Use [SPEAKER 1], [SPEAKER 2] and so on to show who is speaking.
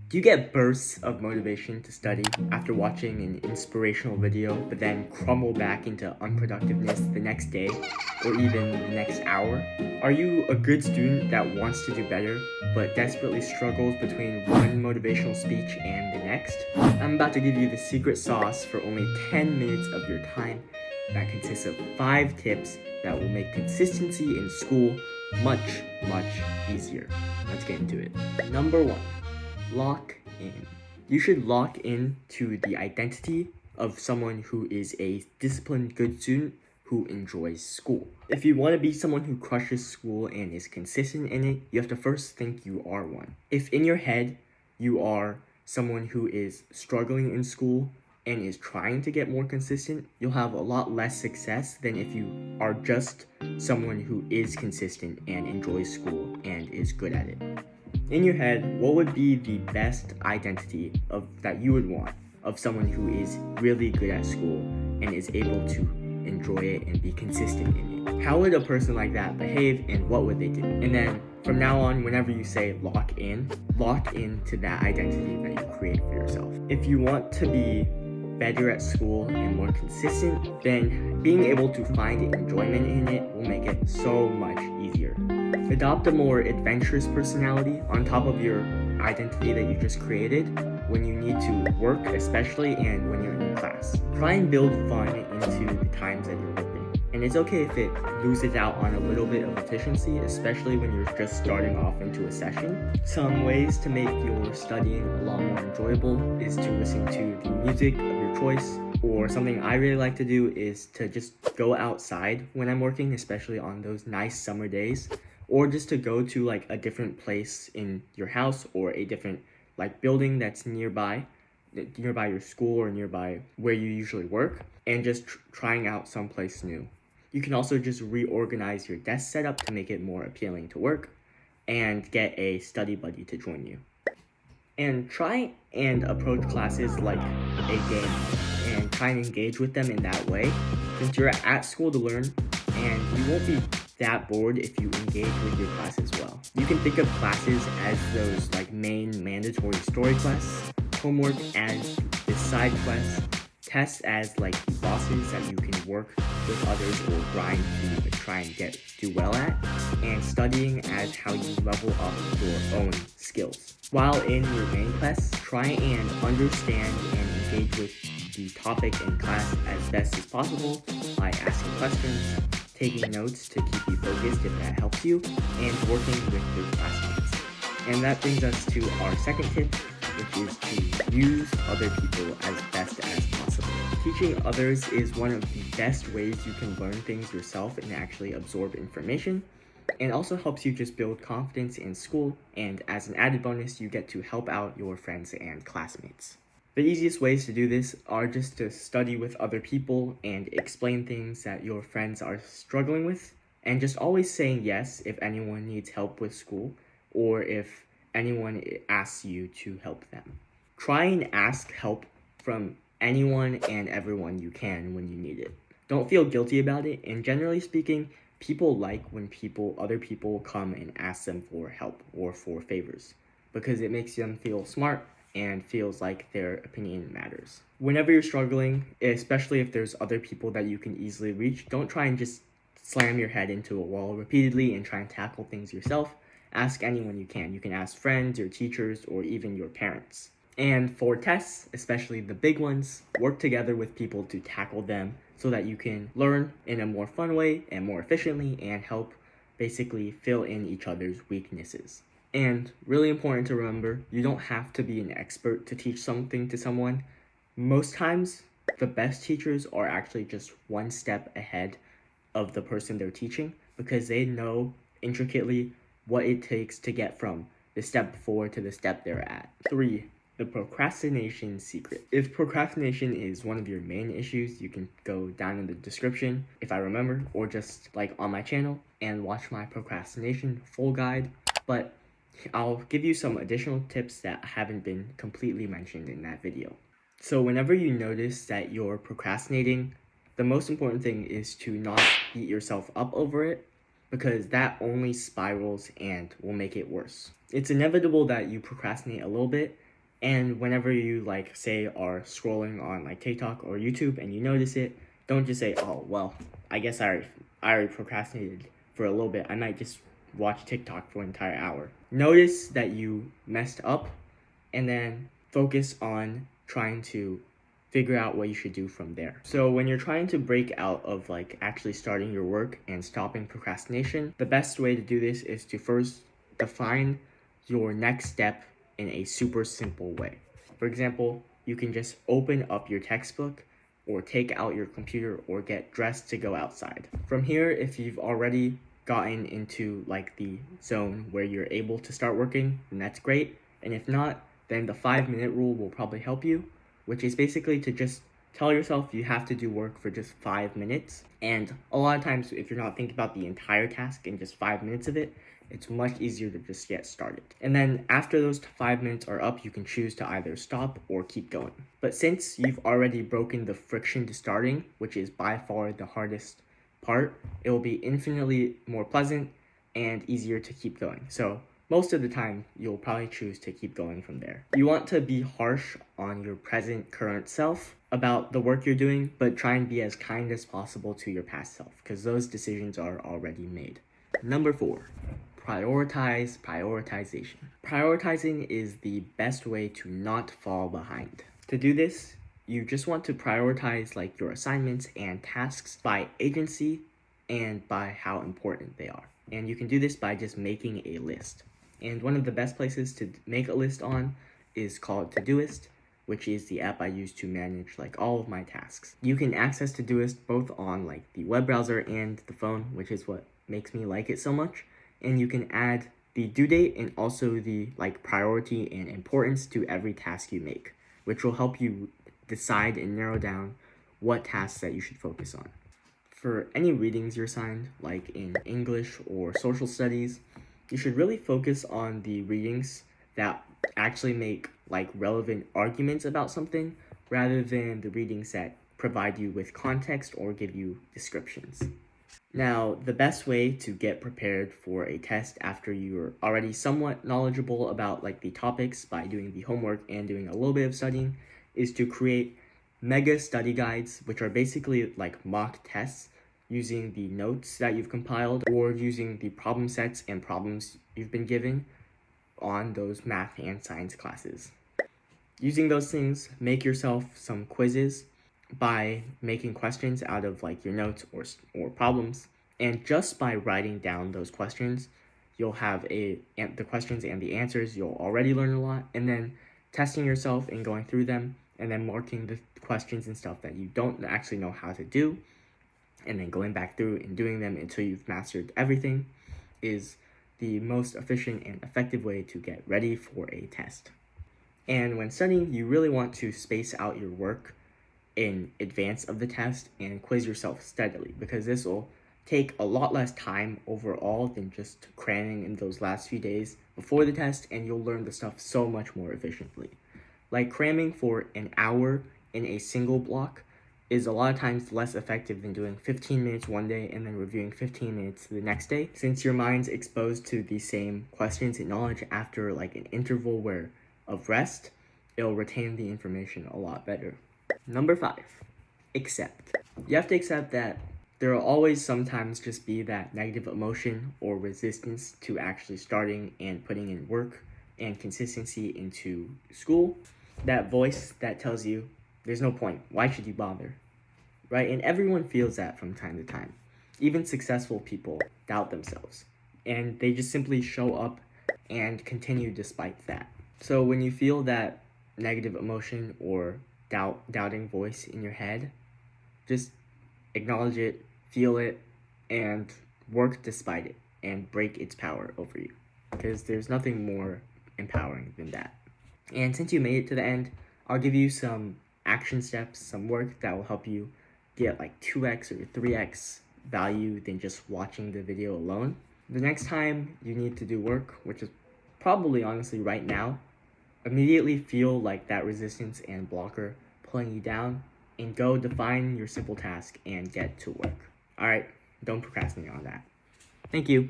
[SPEAKER 1] Do you get bursts of motivation to study after watching an inspirational video, but then crumble back into unproductiveness the next day or even the next hour? Are you a good student that wants to do better, but desperately struggles between one motivational speech and the next? I'm about to give you the secret sauce for only 10 minutes of your time that consists of 5 tips that will make consistency in school much, much easier. Let's get into it. Number 1. Lock in. You should lock in to the identity of someone who is a disciplined, good student who enjoys school. If you want to be someone who crushes school and is consistent in it, you have to first think you are one. If in your head you are someone who is struggling in school and is trying to get more consistent, you'll have a lot less success than if you are just someone who is consistent and enjoys school and is good at it. In your head, what would be the best identity that you would want of someone who is really good at school and is able to enjoy it and be consistent in it? How would a person like that behave and what would they do? And then from now on, whenever you say lock into that identity that you create for yourself. If you want to be better at school and more consistent, then being able to find enjoyment in it will make it so much easier. Adopt a more adventurous personality on top of your identity that you just created when you need to work, especially, and when you're in class. Try and build fun into the times that you're working. And it's okay if it loses out on a little bit of efficiency, especially when you're just starting off into a session. Some ways to make your studying a lot more enjoyable is to listen to the music of your choice, or something I really like to do is to just go outside when I'm working, especially on those nice summer days, or just to go to like a different place in your house or a different like building that's nearby your school or nearby where you usually work, and just trying out someplace new. You can also just reorganize your desk setup to make it more appealing to work and get a study buddy to join you. And try and approach classes like a game and try and engage with them in that way, since you're at school to learn and you won't be that bored if you engage with your class as well. You can think of classes as those like main mandatory story quests, homework as the side quests, tests as like the bosses that you can work with others or grind to try and do well at, and studying as how you level up your own skills. While in your main quests, try and understand and engage with the topic in class as best as possible by asking questions, taking notes to keep you focused if that helps you, and working with your classmates. And that brings us to our second tip, which is to use other people as best as possible. Teaching others is one of the best ways you can learn things yourself and actually absorb information, and also helps you just build confidence in school, and as an added bonus, you get to help out your friends and classmates. The easiest ways to do this are just to study with other people and explain things that your friends are struggling with, and just always saying yes if anyone needs help with school or if anyone asks you to help them. Try and ask help from anyone and everyone you can when you need it. Don't feel guilty about it, and generally speaking, people like when other people come and ask them for help or for favors, because it makes them feel smart and feels like their opinion matters. Whenever you're struggling, especially if there's other people that you can easily reach, don't try and just slam your head into a wall repeatedly and try and tackle things yourself. Ask anyone you can. You can ask friends, your teachers, or even your parents. And for tests, especially the big ones, work together with people to tackle them so that you can learn in a more fun way and more efficiently and help basically fill in each other's weaknesses. And really important to remember, you don't have to be an expert to teach something to someone. Most times, the best teachers are actually just one step ahead of the person they're teaching, because they know intricately what it takes to get from the step before to the step they're at. 3. The procrastination secret. If procrastination is one of your main issues, you can go down in the description, if I remember, or just like on my channel and watch my procrastination full guide. But I'll give you some additional tips that haven't been completely mentioned in that video. So whenever you notice that you're procrastinating, the most important thing is to not beat yourself up over it, because that only spirals and will make it worse. It's inevitable that you procrastinate a little bit, And whenever you like say are scrolling on like TikTok or YouTube and you notice it, don't just say, oh well, I guess I already procrastinated for a little bit. I might just watch TikTok for an entire hour. Notice that you messed up and then focus on trying to figure out what you should do from there. So when you're trying to break out of like actually starting your work and stopping procrastination, the best way to do this is to first define your next step in a super simple way. For example, you can just open up your textbook or take out your computer or get dressed to go outside. From here, if you've already gotten into like the zone where you're able to start working, then that's great. And if not, then the 5-minute rule will probably help you, which is basically to just tell yourself you have to do work for just 5 minutes. And a lot of times, if you're not thinking about the entire task in just 5 minutes of it, it's much easier to just get started. And then after those 5 minutes are up, you can choose to either stop or keep going. But since you've already broken the friction to starting, which is by far the hardest part, it will be infinitely more pleasant and easier to keep going. So most of the time, you'll probably choose to keep going from there. You want to be harsh on your current self about the work you're doing, but try and be as kind as possible to your past self, because those decisions are already made. Number 4, prioritization. Prioritizing is the best way to not fall behind. To do this, you just want to prioritize like your assignments and tasks by agency and by how important they are. And you can do this by just making a list. And one of the best places to make a list on is called Todoist, which is the app I use to manage like all of my tasks. You can access Todoist both on like the web browser and the phone, which is what makes me like it so much. And you can add the due date and also the like priority and importance to every task you make, which will help you decide and narrow down what tasks that you should focus on. For any readings you're assigned, like in English or social studies, you should really focus on the readings that actually make like relevant arguments about something rather than the readings that provide you with context or give you descriptions. Now, the best way to get prepared for a test after you're already somewhat knowledgeable about like the topics by doing the homework and doing a little bit of studying is to create mega study guides, which are basically like mock tests using the notes that you've compiled or using the problem sets and problems you've been given on those math and science classes. Using those things, make yourself some quizzes by making questions out of like your notes or problems. And just by writing down those questions, you'll have the questions and the answers, you'll already learn a lot. And then testing yourself and going through them and then marking the questions and stuff that you don't actually know how to do, and then going back through and doing them until you've mastered everything is the most efficient and effective way to get ready for a test. And when studying, you really want to space out your work in advance of the test and quiz yourself steadily, because this will take a lot less time overall than just cramming in those last few days before the test, and you'll learn the stuff so much more efficiently. Like cramming for an hour in a single block is a lot of times less effective than doing 15 minutes one day and then reviewing 15 minutes the next day, since your mind's exposed to the same questions and knowledge after like an interval of rest. It'll retain the information a lot better. Number 5, accept. You have to accept that there will always sometimes just be that negative emotion or resistance to actually starting and putting in work and consistency into school. That voice that tells you there's no point, why should you bother, right? And everyone feels that from time to time. Even successful people doubt themselves, and they just simply show up and continue despite that. So when you feel that negative emotion or doubting voice in your head, just acknowledge it, feel it, and work despite it and break its power over you, because there's nothing more empowering than that. And since you made it to the end, I'll give you some action steps, some work that will help you get like 2x or 3x value than just watching the video alone. The next time you need to do work, which is probably honestly right now, immediately feel like that resistance and blocker pulling you down, and go define your simple task and get to work. All right, don't procrastinate on that. Thank you.